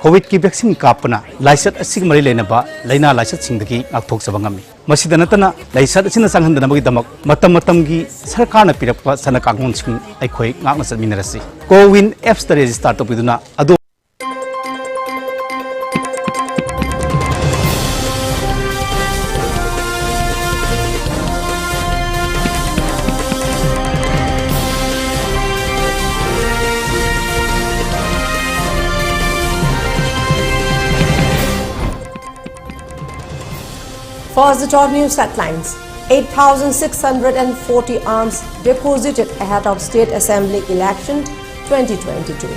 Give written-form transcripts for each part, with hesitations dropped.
COVID ki vaccine kapna laisat asig mari lenaba laina laisat singdagi ngakthok sabangami masida natana laisat asina sanghandana magi damak matam gi sarkarna pirakpa sana kangon sing aikhoi ngakna sadminarasi co-win apps ta register to piduna ado First, the top news headlines. 8,640 arms deposited ahead of State Assembly election 2022.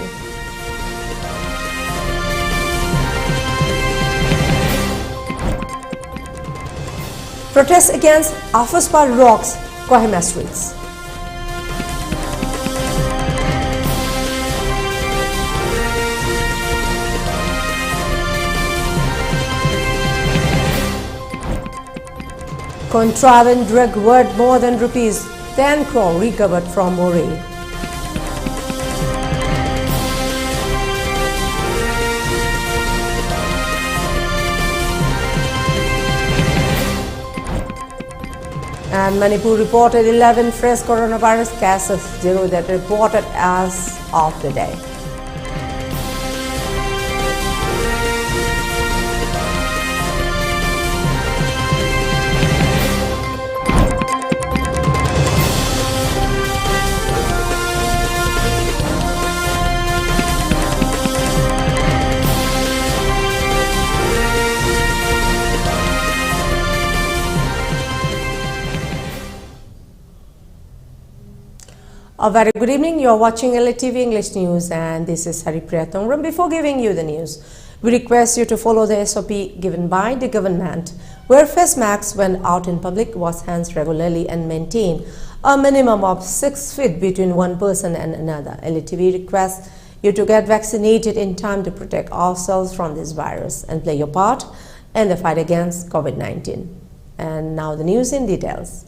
Protests against Afaspa rocks Kohima streets. Contraband drug worth more than rupees 10 crore recovered from Moreh. And Manipur reported 11 fresh coronavirus cases, 0 that reported as of the day. A very good evening. You are watching ELITETV English News and this is HARIPRIYA. Before giving you the news, we request you to follow the SOP given by the government. Wear face masks when out in public, wash hands regularly and maintain a minimum of 6 feet between one person and another. ELITETV requests you to get vaccinated in time to protect ourselves from this virus and play your part in the fight against COVID-19. And now the news in details.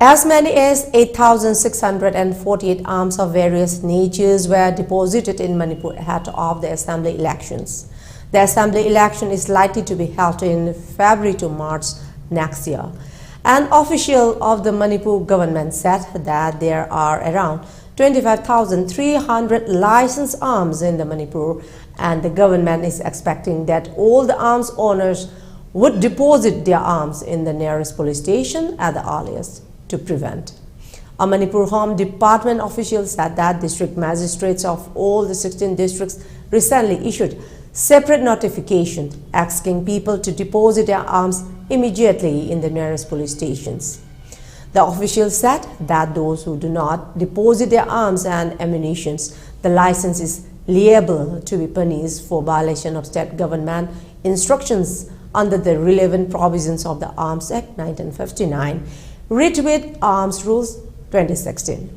As many as 8,648 arms of various natures were deposited in Manipur ahead of the assembly elections. The assembly election is likely to be held in February to March next year. An official of the Manipur government said that there are around 25,300 licensed arms in the Manipur, and the government is expecting that all the arms owners would deposit their arms in the nearest police station at the earliest to prevent. A Manipur Home Department official said that district magistrates of all the 16 districts recently issued separate notifications asking people to deposit their arms immediately in the nearest police stations. The official said that those who do not deposit their arms and ammunition, the license is liable to be punished for violation of state government instructions under the relevant provisions of the Arms Act 1959, Retweet Arms Rules 2016.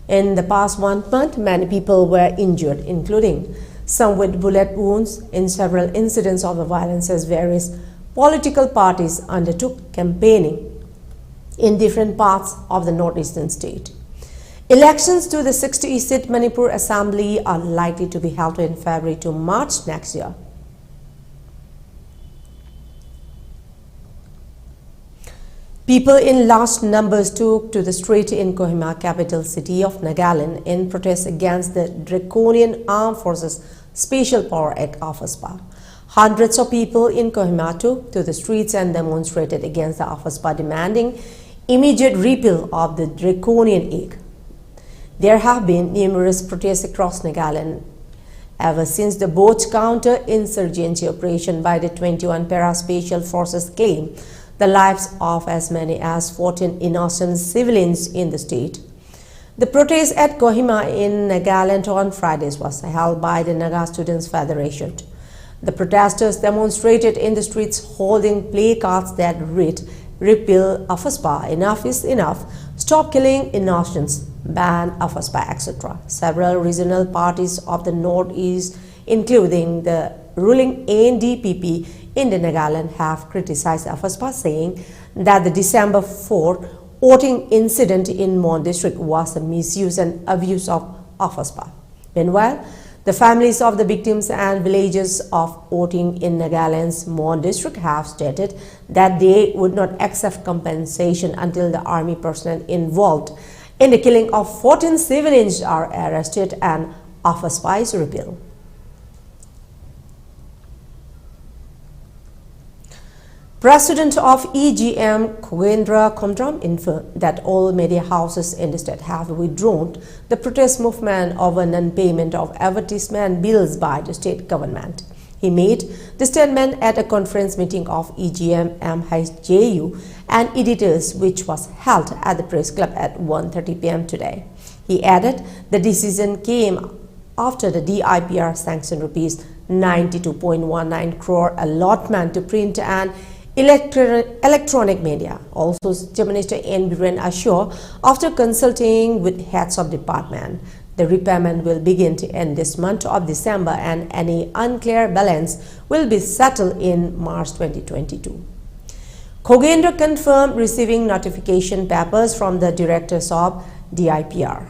In the past 1 month, many people were injured, including some with bullet wounds in several incidents of the violence as various political parties undertook campaigning in different parts of the northeastern state. Elections to the 60-seat Manipur Assembly are likely to be held in February to March next year. People in large numbers took to the street in Kohima, capital city of Nagaland, in protest against the draconian Armed Forces Special Power Act AFSPA. Hundreds of people in Kohima took to the streets and demonstrated against the AFSPA, demanding immediate repeal of the draconian act. There have been numerous protests across Nagaland ever since the boat counter-insurgency operation by the 21 para-special forces claimed the lives of as many as 14 innocent civilians in the state. The protest at Kohima in Nagaland on Fridays was held by the Naga Students Federation. The protesters demonstrated in the streets holding placards that read, "Repeal AFSPA, enough is enough, stop killing innocents, ban AFSPA," etc. Several regional parties of the Northeast, including the ruling NDPP in the Nagaland, have criticized AFSPA, saying that the December 4 voting incident in Mon district was a misuse and abuse of AFSPA. Meanwhile, The families of the victims and villagers of voting in Nagaland's Mon district have stated that they would not accept compensation until the army personnel involved in the killing of 14 civilians are arrested and offer spies repeal. President of EGM Khogendra Komdram informed that all media houses in the state have withdrawn the protest movement over non-payment of advertisement bills by the state government. He made the statement at a conference meeting of EGM MHJU and editors which was held at the press club at 1:30 p.m. today. He added the decision came after the DIPR sanctioned rupees 92.19 crore allotment to print and electronic media. Also, Chief Minister N. Biren assured after consulting with heads of department, the repayment will begin to end this month of December and any unclear balance will be settled in March 2022. Khogendra confirmed receiving notification papers from the directors of DIPR.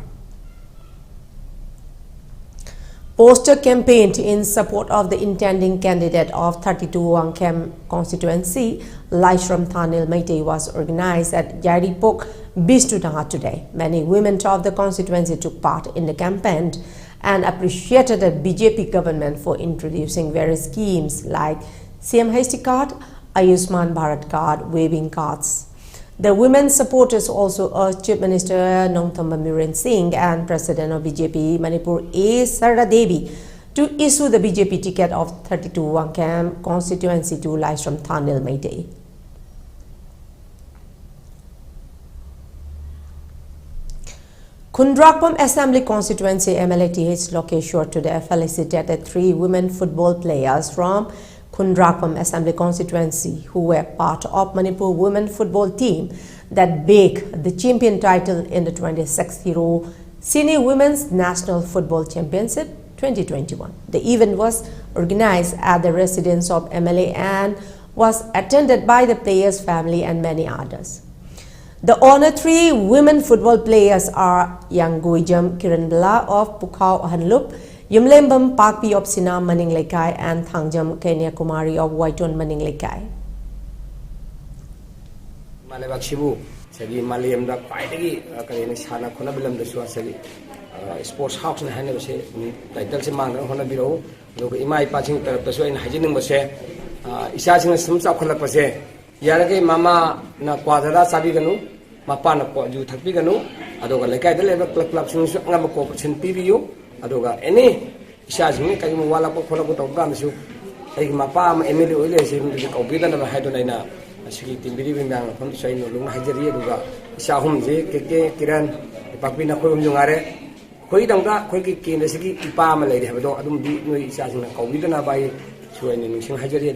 Poster campaign in support of the intending candidate of 32 Wangkhem constituency, Laishram Thanil Meitei, was organized at Yaripok, Bistutanga today. Many women of the constituency took part in the campaign and appreciated the BJP government for introducing various schemes like CM Hasty Card, Ayushman Bharat Card, waving cards. The women supporters also urged Chief Minister Nongtham Biren Singh and President of BJP Manipur A. Sarada Devi to issue the BJP ticket of 32 Wangkhem constituency to Laishram Thanil Meitei. Kundrakpam Assembly constituency MLATH Lokeshwar today felicitated 3 women football players from Kundrakpam Assembly constituency who were part of Manipur women football team that bagged the champion title in the 26th Hero Senior Women's National Football Championship 2021. The event was organized at the residence of MLA and was attended by the players' family and many others. The honored 3 women football players are Yang Guijam Kiranbala of Pukhao Hanlup, Yumlembam Pakpi of Sinam Maning Lekai and Thangjam Kenya Kumari of Waiton Maning Lekai. Malebak Shibu, Sagi Maliam da Paidagi, Karina Sana Konabilam the Suasali, Sports House and Hannah, Title Simanga Honabiro, look in my patching Perpetua in Hajin was say, Isasing some Sakala Pase, Yarage Mama na Quadra Sabiganu, Mapana Poju Tapiganu, Adoga Lekai, the level club, Namako, PBU. Adoga any Shazmi Kayuwala Pokolabuto Gamsu, take Mapam, Emily Willis, even the Obedient of Hadolina, she didn't believe in them from China, Hajaria, Shahum, Keke, Kiran, Papina Kurumare, Koidanga, Koiki, the Siki, Pam, Lady Habado, be no Shazin, Obedient by Suan, Hajaria,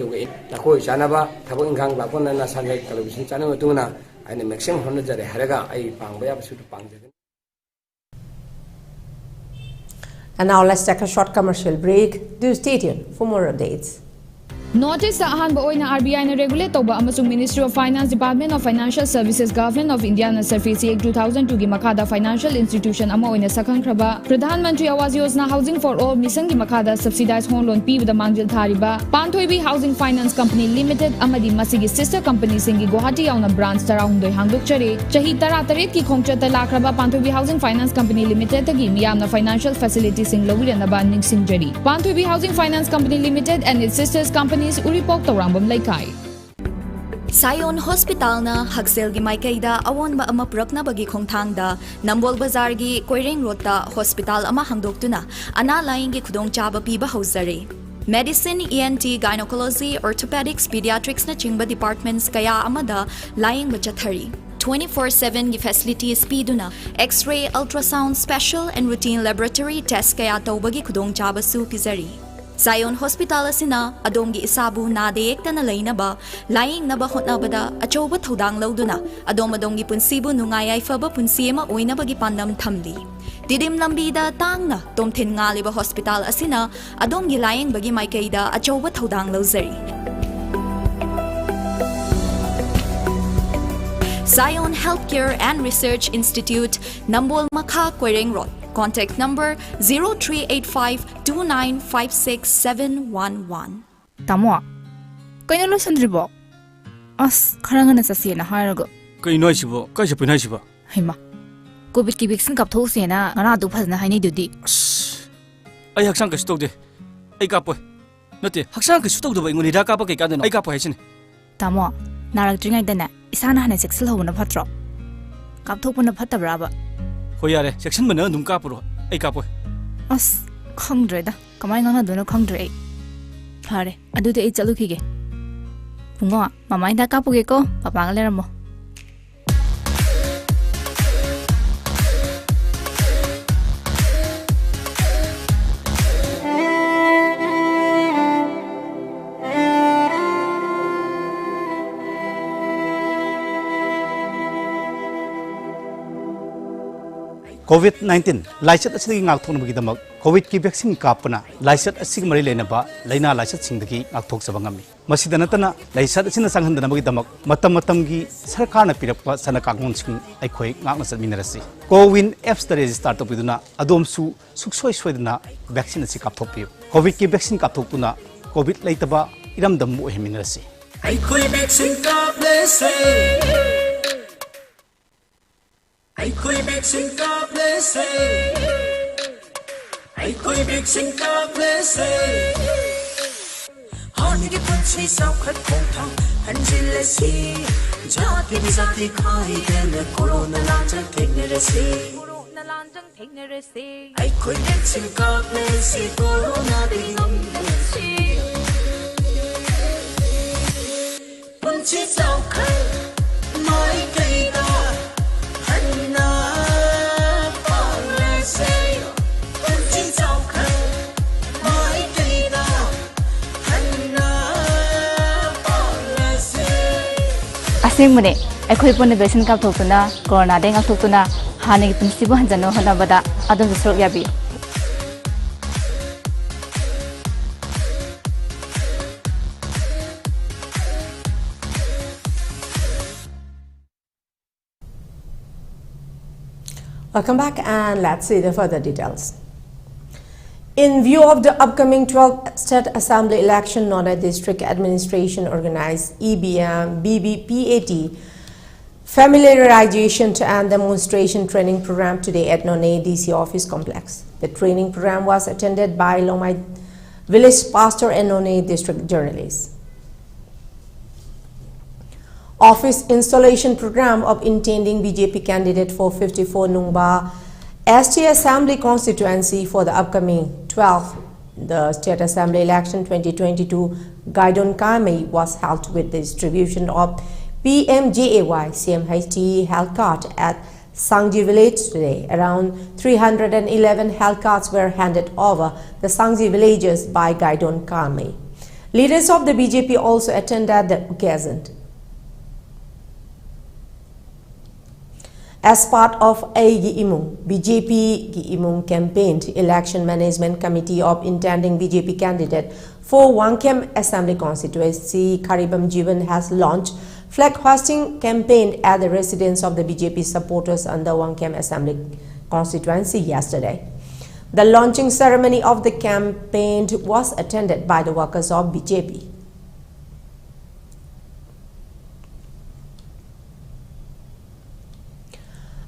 the Koi Chanaba, Tabon Gang, Lapon and Sunday television channel Tuna, and the Maxim Honda Haraga, I found by absolute pang. And now let's take a short commercial break. Do stay tuned for more updates. Notice the ahanba oina RBI na regulate toba amasung Ministry of Finance Department of Financial Services Government of India na Surface Act 2002 gi makada financial institution ama oina sakangkraba Pradhan Mantri Awas Yojana Housing for All mission gi makada subsidized home loan pibada mangjil thariba Panthoibi Housing Finance Company Limited amadi masigi sister company singi Guwahati yauna branch tarahundoi hangdokchare chahi 18 ki khongchata lakraba Panthoibi Housing Finance Company Limited tagi miyamna financial facilities sing lawirana ningsingjari Panthoibi Housing Finance Company Limited and its sisters company Uripok Taurambam Laikai. Sayon Hospital na Hagsel gi Maikaida awon ba ama purakna bagi khongthangda Nambol Bazar gi Koireng Road ta hospital ama hangdoktuna ana laing gi khudong chaba piba hausare. Medicine, ENT, Gynecology, Orthopedics, Pediatrics na chingba departments kaya amada laing ba chathari. 24/7 gi facilities piduna X-ray, ultrasound, special and routine laboratory test kaya tawbagi khudong chaba su pizari. Sayon Hospital asina adom gi isabu na deyekta na laina ba laing na ba hotnabada achoba thodang lawduna adom gi punsibu nungayay faba punsiyema oina bagi pandam thamli didim lambida tangna tomthin nga liba hospital asina adom gi laing bagi maikaida achoba thodang lawzari Sayon Healthcare and Research Institute Nambol Makha Koireng Road Contact number 038529567111. Tamo, kayo lo sandribo. As karanga na sa siya na harago. Kayo noy sibo, kayo siya pinay sibo. Hima, COVID ki vaccine kap thok siya na ngana du phas na hai ni dudi. Ay haksang ka sutog de. Ay kapoy. Nate, haksang ka sutog do ba inguni da kapa kay kada no. Ay kapoy hasin. Tamo, narak dringai dana isana hana sexual ho na phatro. Kap thok na phatabra ba. Hoyare, section mana num kapuro. Ay kapoy. As khangdre da. Kamai ngana do na khangdre. Phare, adu de chalu khige. Pungo, mama inda kapuge ko, papa ngale ramo. COVID-19 laisat asigi ngak thong bagi damak COVID ki vaccine kapna laisat asigi mari lena ba laina laisat singdagi ngak thok sabangami masida natana laisat asina sanghandana bagi damak matam gi sarkarna pirappa sana kangon sing aikhoi ngakna satminarasi Cowin apps ta register to piduna adom su suksoi soiduna vaccine asi kap thokpiu COVID ki vaccine kap thokuna COVID laitaba iram dam mu heminarasi aikhoi vaccine kap le se aikhoi vaccine kap le se aikhoi vaccine kap le se hani ki punchi sau khat khong thang hanjil le si jati bi jati khai den corona lan chang thekne re se aikhoi vaccine kap le se corona de ngam le si punchi sau khat mai kai da Asing mune, akhoi pone vaccine kap thok tuna corona de ngak thok tuna hani ki punsi bo hanjano hana bada adom srok yabi. Welcome back and let's see the further details. In view of the upcoming 12th State Assembly election, Nona District Administration organized EBM BBPAT familiarization and demonstration training program today at Nona DC office complex. The training program was attended by Lomai village pastor and Nona district journalists. Office installation program of intending BJP candidate for 54 Nungba ST Assembly constituency for the upcoming 12th the State Assembly election 2022 Gaidon Kame was held with the distribution of PMJAY CMHT health card at Sangji village today. Around 311 health cards were handed over the Sangji villages by Gaidon Kame. Leaders of the BJP also attended the occasion. As part of AGIMUNG, BJP GIMUNG campaigned Election Management Committee of intending BJP candidate for Wangkem Assembly constituency, Karibam Jivan has launched flag hosting campaign at the residence of the BJP supporters under Wangkem Assembly constituency yesterday. The launching ceremony of the campaign was attended by the workers of BJP.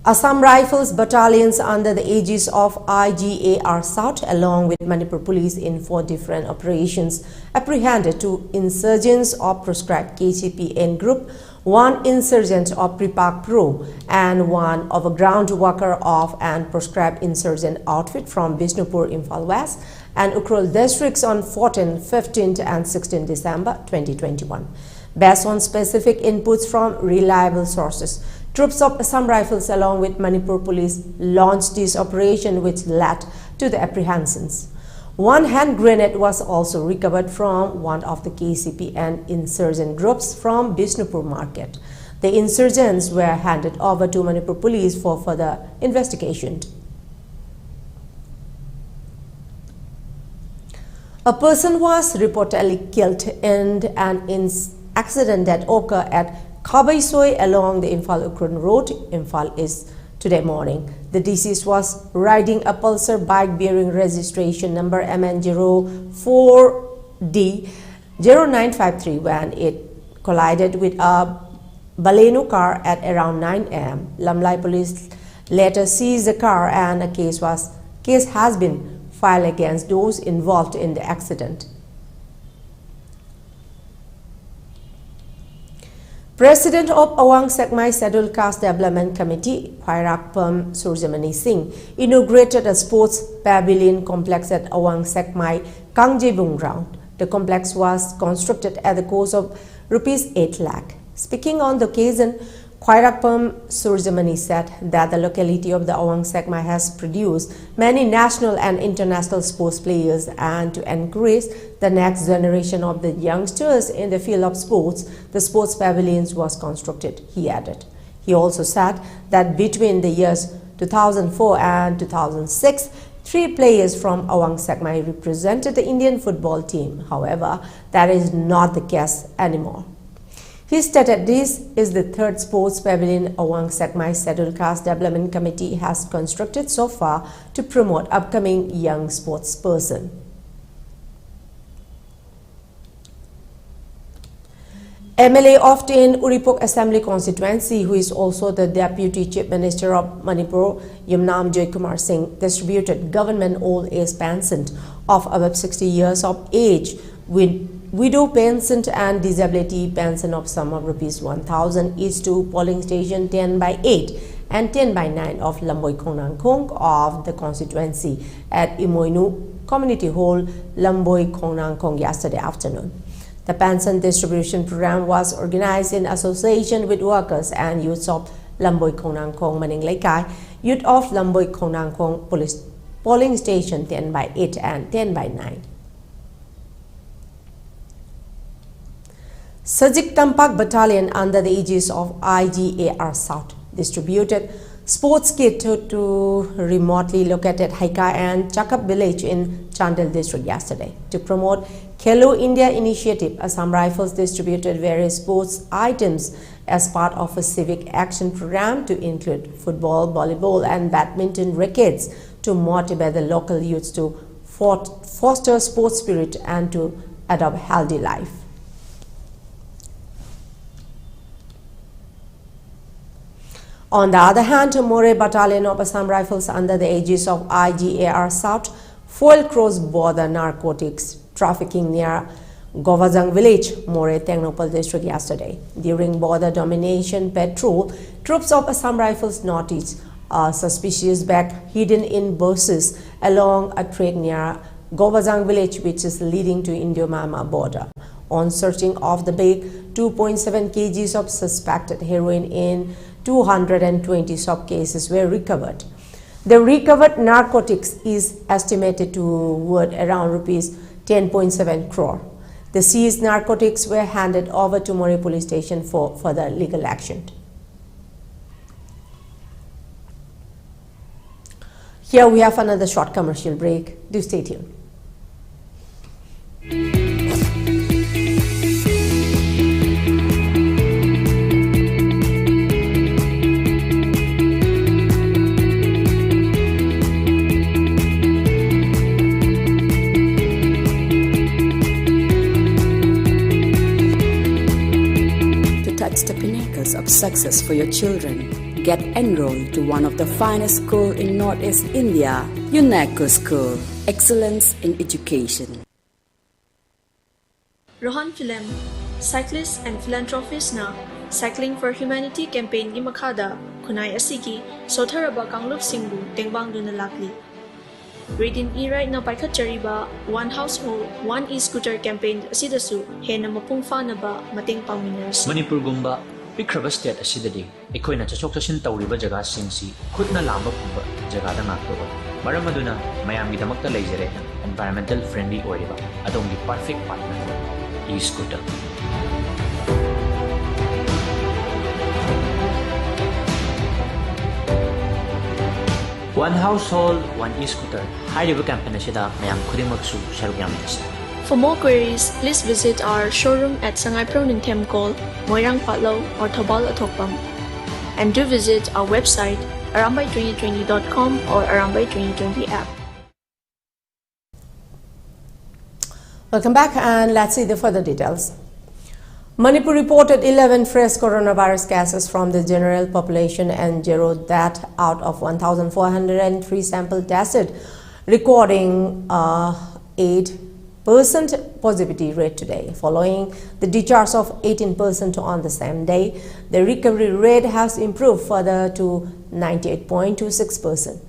Assam Rifles battalions under the aegis of IGA are sought along with Manipur police in 4 different operations apprehended 2 insurgents of proscribed KCPN group, 1 insurgent of Pripak Pro and 1 of a ground worker of an proscribed insurgent outfit from Bishnupur, Imphal West and Ukhrul districts on 14, 15 and 16 December 2021. Based on specific inputs from reliable sources, troops of Assam Rifles along with Manipur police launched this operation which led to the apprehensions. 1 hand grenade was also recovered from one of the KCP and insurgent groups from Bishnupur market. The insurgents were handed over to Manipur police for further investigation. A person was reportedly killed in an accident that occurred at Kabaisoi along the Imphal Ukhrul Road, Imphal East today morning. The deceased was riding a Pulsar bike bearing registration number MN04D0953 when it collided with a Baleno car at around 9 am. Lamlai police later seized the car and a case has been filed against those involved in the accident. President of Awang Sekmai Scheduled Caste Development Committee, HARIPRIYA Surjamani Singh, inaugurated a sports pavilion complex at Awang Sekmai Kangjebung ground. The complex was constructed at the cost of ₹8 lakh. Speaking on the occasion, HARIPRIYA Surjamani said that the locality of the Awang Sekmai has produced many national and international sports players, and to encourage the next generation of the youngsters in the field of sports, the sports pavilions was constructed, he added. He also said that between the years 2004 and 2006, 3 players from Awang Sekmai represented the Indian football team. However, that is not the case anymore. He stated this is the 3rd sports pavilion Awang Sekmai Scheduled Caste Development Committee has constructed so far to promote upcoming young sportsperson. MLA of 10 Uripok Assembly Constituency, who is also the Deputy Chief Minister of Manipur, Yumnam Joykumar Singh, distributed government old age pension of above 60 years of age with widow pension and disability pension of sum of ₹1,000 each to polling station 10/8 and 10/9 of Lamboi Khongnangkhong of the constituency at Imoinu Community Hall, Lamboi Khongnangkhong yesterday afternoon. The pension distribution program was organized in association with workers and youths of Lamboi Khongnangkhong Maning Laikai, youth of Lamboi Khongnangkhong polling station 10/8 and 10/9. Sajik Tampak Battalion under the aegis of IGAR South distributed sports kit to remotely located Haika and Chakap village in Chandel district yesterday. To promote Khelo India initiative, Assam Rifles distributed various sports items as part of a civic action program to include football, volleyball and badminton rackets to motivate the local youths to foster sports spirit and to adopt healthy life. On the other hand, More Battalion of Assam Rifles under the aegis of IGAR South foiled cross-border narcotics trafficking near Govazang village, More Tengnopal district yesterday. During border domination patrol, troops of Assam Rifles noticed a suspicious bag hidden in buses along a track near Govazang village, which is leading to India-Myanmar border. On searching of the bag, 2.7 kgs of suspected heroin in 220 sub cases were recovered. The recovered narcotics is estimated to worth around ₹10.7 crore. The seized narcotics were handed over to More police station for further legal action. Here we have another short commercial break. Do stay tuned. The pinnacles of success for your children. Get enrolled to one of the finest schools in Northeast India, UNESCO School. Excellence in education. Rohan Film, cyclist and philanthropist na Cycling for Humanity campaign gi makada khunai asigi sotharaba kanglup singbu tengbang duna lakli. Reading e-right na paikhatchariba One Household, One E-Scooter campaign asidasu hena mapung fanaba mating pangminers. Manipur gumba pikraba state asidadi ekoina chachok chachin tawriba jaga singsi khudna lamba pumba jagada ngaktoba maram aduna mayamgi damakta leijare environmental friendly oiriba adongi perfect partner e-scooter. One Household, One E-Scooter. Hariba campaign sida mayam khudimaksu sharuk yamdasi. For more queries, please visit our showroom at Sangai Proning Temkol, Moirang Patlo or Thabal Athokpam. And do visit our website arambai2020.com or Arambai 2020 app. Welcome back, and let's see the further details. Manipur reported 11 fresh coronavirus cases from the general population and 0 death out of 1,403 samples tested, recording 8% positivity rate today. Following the discharge of 18% on the same day, the recovery rate has improved further to 98.26%.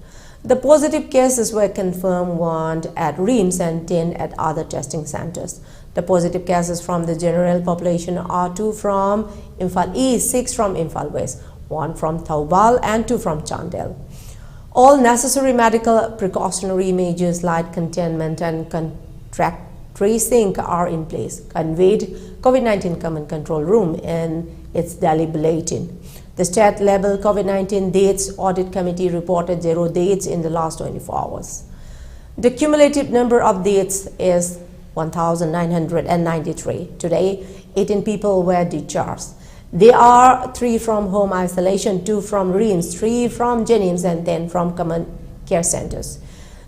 The positive cases were confirmed 1 at RIMS and 10 at other testing centers. The positive cases from the general population are 2 from Imphal East, 6 from Imphal West, 1 from Thoubal and 2 from Chandel. All necessary medical precautionary measures like containment and contact tracing are in place, conveyed COVID-19 Command Control Room in its Delhi bulletin. The state-level COVID-19 dates audit committee reported 0 dates in the last 24 hours. The cumulative number of dates is 1,993. Today, 18 people were discharged. They are 3 from home isolation, 2 from RIMS, 3 from Jennings, and 10 from common care centers.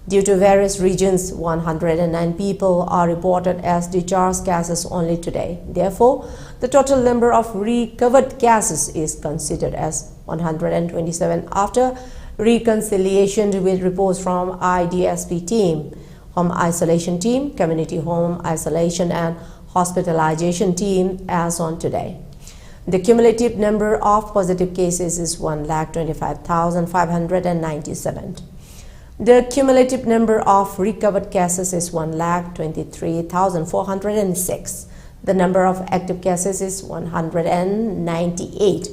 Due to various regions, 109 people are reported as discharged cases only today. Therefore, the total number of recovered cases is considered as 127 after reconciliation with reports from IDSP team, home isolation team, community home isolation and hospitalization team as on today. The cumulative number of positive cases is 1,25,597. The cumulative number of recovered cases is 1,23,406. The number of active cases is 198.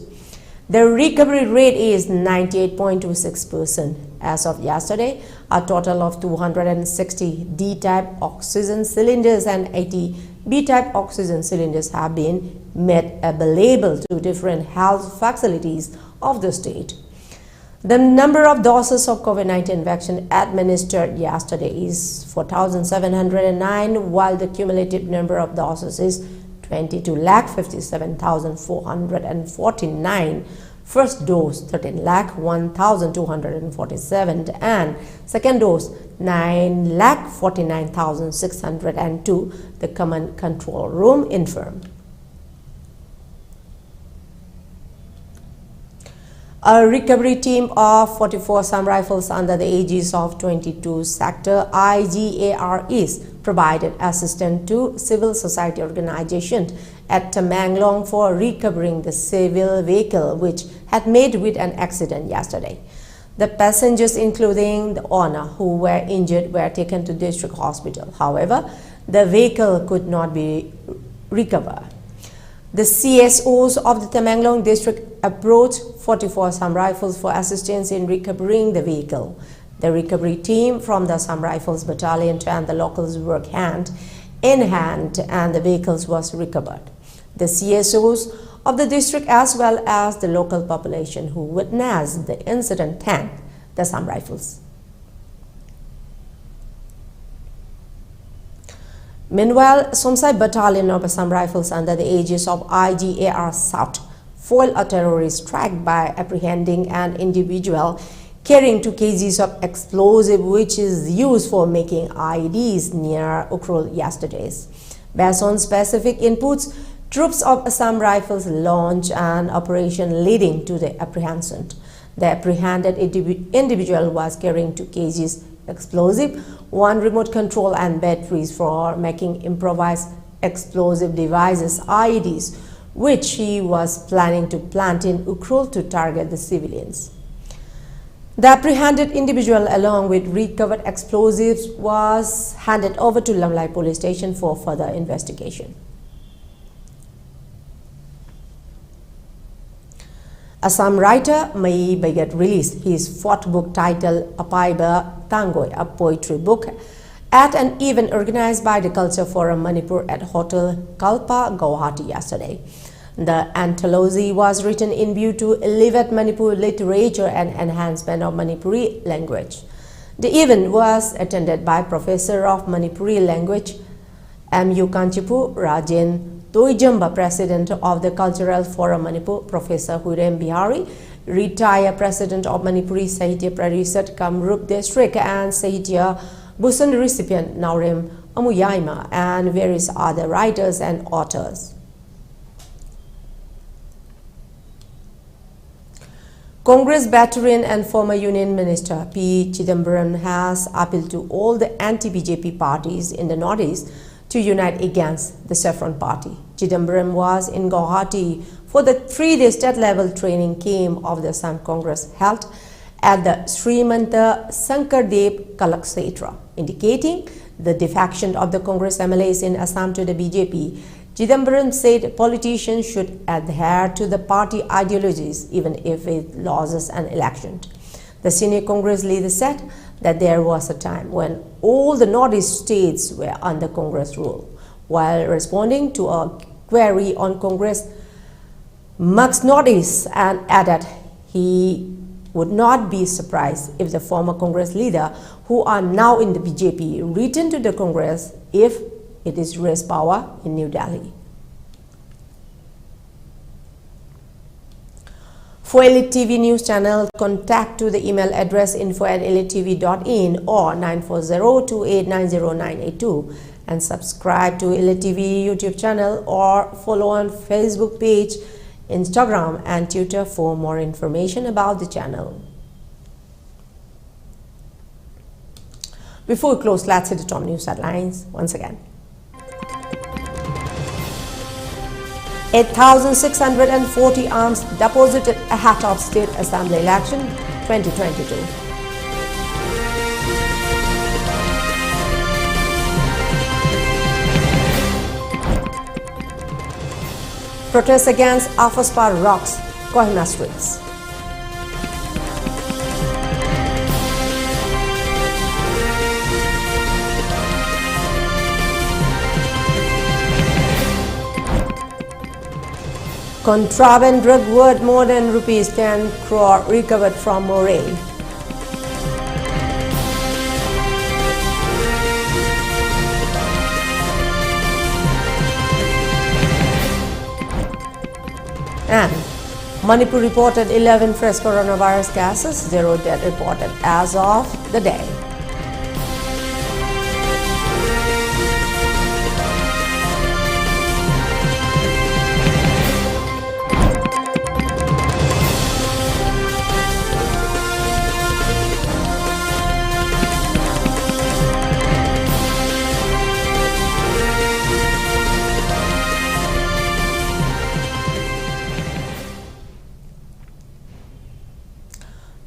The recovery rate is 98.26%. As of yesterday, a total of 260 D-type oxygen cylinders and 80 B-type oxygen cylinders have been made available to different health facilities of the state. The number of doses of COVID-19 vaccine administered yesterday is 4,709, while the cumulative number of doses is 22,57,449. First dose 13,01,247 and second dose 9,49,602, the Command Control Room informed. A recovery team of 44 Assam Rifles under the aegis of 22 Sector IGAR is provided assistance to civil society organizations at Tamanglong for recovering the civil vehicle which had met with an accident yesterday. The passengers, including the owner who were injured, were taken to district hospital. However, the vehicle could not be recovered. The CSOs of the Tamanglong district approached 44 Assam Rifles for assistance in recovering the vehicle. The recovery team from the Assam Rifles battalion and the locals worked hand in hand and the vehicles was recovered. The CSOs of the district as well as the local population who witnessed the incident thanked the Assam Rifles. Meanwhile, Somsai Battalion of Assam Rifles under the aegis of IGAR South foiled a terrorist strike by apprehending an individual carrying 2 kgs of explosive which is used for making IEDs near Ukhrul yesterday. Based on specific inputs, troops of Assam Rifles launched an operation leading to the apprehension. The apprehended individual was carrying 2 kgs explosive, 1 remote control and batteries for making improvised explosive devices IEDs, which he was planning to plant in Ukhrul to target the civilians. The apprehended individual along with recovered explosives was handed over to Lamlai police station for further investigation. Assam writer Mai Baigat released his 4th book titled Apaiba Tangoi, a poetry book, at an event organized by the Culture Forum Manipur at Hotel Kalpa, Guwahati yesterday. The anthology was written in view to elevate Manipur literature and enhancement of Manipuri language. The event was attended by Professor of Manipuri Language M.U. Kanchipu Rajen Toijamba, President of the Cultural Forum Manipur, Professor Hurem Bihari, retired president of Manipuri Sahitya Parisad Kamrup District and Sahitya Bhusan recipient Naurem Amuyaima and various other writers and authors. Congress veteran and former Union Minister P. Chidambaram has appealed to all the anti-BJP parties in the Northeast to unite against the Saffron Party. Chidambaram was in Guwahati for the 3-day state-level training camp of the Assam Congress held at the Srimanta Sankardev Kalakshetra, indicating the defection of the Congress MLAs in Assam to the BJP. Chidambaram said politicians should adhere to the party ideologies even if it loses an election. The senior Congress leader said that there was a time when all the Northeast states were under Congress rule. While responding to a query on Congress Marx Northeast, and added he would not be surprised if the former Congress leader who are now in the BJP return to the Congress if it is raised power in New Delhi. For ELITETV news channel, contact to the email address info@elitetv.in or 94028909882 and subscribe to ELITETV YouTube channel or follow on Facebook page, Instagram and Twitter for more information about the channel. Before we close, let's see the top news headlines once again. 8,640 arms deposited ahead of State Assembly election 2022. Protests against Afaspa rocks Kohima streets. Contraband drug worth more than rupees 10 crore recovered from Moray. And Manipur reported 11 fresh coronavirus cases, 0 death reported as of the day.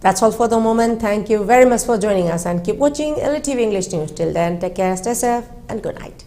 That's all for the moment. Thank you very much for joining us and keep watching ELITETV English News. Till then, take care, stay safe and good night.